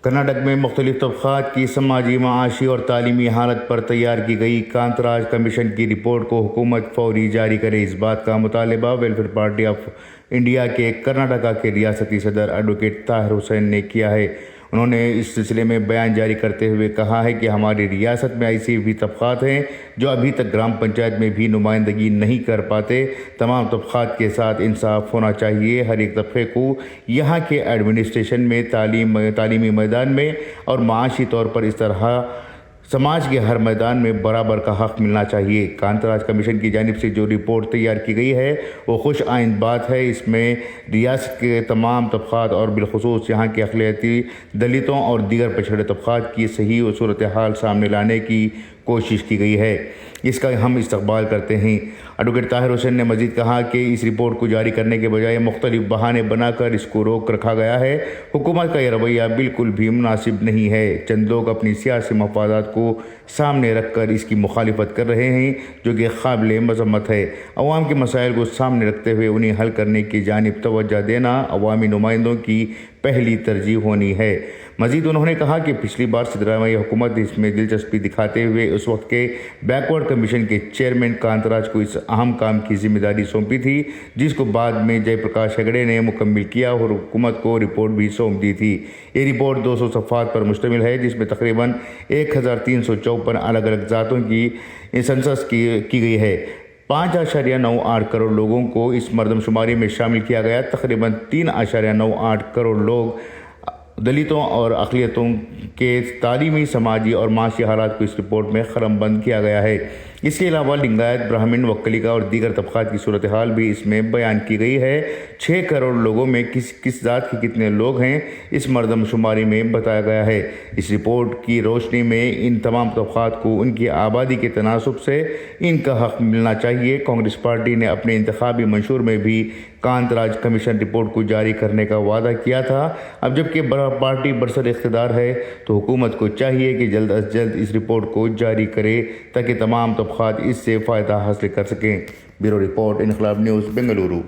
کرناٹک میں مختلف طبقات کی سماجی، معاشی اور تعلیمی حالت پر تیار کی گئی کانتراج کمیشن کی رپورٹ کو حکومت فوری جاری کرے، اس بات کا مطالبہ ویلفیئر پارٹی آف انڈیا کے کرناٹکا کے ریاستی صدر ایڈوکیٹ طاہر حسین نے کیا ہے۔ انہوں نے اس سلسلے میں بیان جاری کرتے ہوئے کہا ہے کہ ہماری ریاست میں ایسے بھی طبقات ہیں جو ابھی تک گرام پنچایت میں بھی نمائندگی نہیں کر پاتے۔ تمام طبقات کے ساتھ انصاف ہونا چاہیے، ہر ایک طبقے کو یہاں کے ایڈمنسٹریشن میں، تعلیمی میدان میں اور معاشی طور پر اس طرح سماج کے ہر میدان میں برابر کا حق ملنا چاہیے۔ کانتراج کمیشن کی جانب سے جو رپورٹ تیار کی گئی ہے وہ خوش آئند بات ہے۔ اس میں ریاست کے تمام طبقات اور بالخصوص یہاں کے اقلیتی، دلتوں اور دیگر پچھڑے طبقات کی صحیح و صورتحال سامنے لانے کی کوشش کی گئی ہے، اس کا ہم استقبال کرتے ہیں۔ ایڈوکیٹ طاہر حسین نے مزید کہا کہ اس رپورٹ کو جاری کرنے کے بجائے مختلف بہانے بنا کر اس کو روک رکھا گیا ہے۔ حکومت کا یہ رویہ بالکل بھی مناسب نہیں ہے۔ چند لوگ اپنی سیاسی مفادات کو سامنے رکھ کر اس کی مخالفت کر رہے ہیں، جو کہ قابل مذمت ہے۔ عوام کے مسائل کو سامنے رکھتے ہوئے انہیں حل کرنے کی جانب توجہ دینا عوامی نمائندوں کی پہلی ترجیح ہونی ہے۔ مزید انہوں نے کہا کہ پچھلی بار سدرامیا حکومت نے اس میں دلچسپی دکھاتے ہوئے اس وقت کے بیکورڈ کمیشن کے چیئرمین کانتراج کو اس اہم کام کی ذمہ داری سونپی تھی، جس کو بعد میں جے پرکاش ہیگڑے نے مکمل کیا اور حکومت کو رپورٹ بھی سونپ دی تھی۔ یہ رپورٹ 200 صفحات پر مشتمل ہے، جس میں تقریباً 1354 الگ الگ ذاتوں کی سنسس کی گئی ہے۔ 5.98 کروڑ لوگوں کو اس مردم شماری میں شامل کیا گیا۔ تقریباً 3.98 کروڑ لوگ دلتوں اور اقلیتوں کے تعلیمی، سماجی اور معاشی حالات کو اس رپورٹ میں قلم بند کیا گیا ہے۔ اس کے علاوہ لنگایت، برہمن، وکلیگا اور دیگر طبقات کی صورتحال بھی اس میں بیان کی گئی ہے۔ 6 کروڑ لوگوں میں کس ذات کے کتنے لوگ ہیں، اس مردم شماری میں بتایا گیا ہے۔ اس رپورٹ کی روشنی میں ان تمام طبقات کو ان کی آبادی کے تناسب سے ان کا حق ملنا چاہیے۔ کانگریس پارٹی نے اپنے انتخابی منشور میں بھی کانتراج کمیشن رپورٹ کو جاری کرنے کا وعدہ کیا تھا۔ اب جبکہ پارٹی برسر اقتدار ہے تو حکومت کو چاہیے کہ جلد از جلد اس رپورٹ کو جاری کرے تاکہ تمام طبقات اس سے فائدہ حاصل کر سکیں۔ بیورو رپورٹ، انقلاب نیوز، بنگلورو۔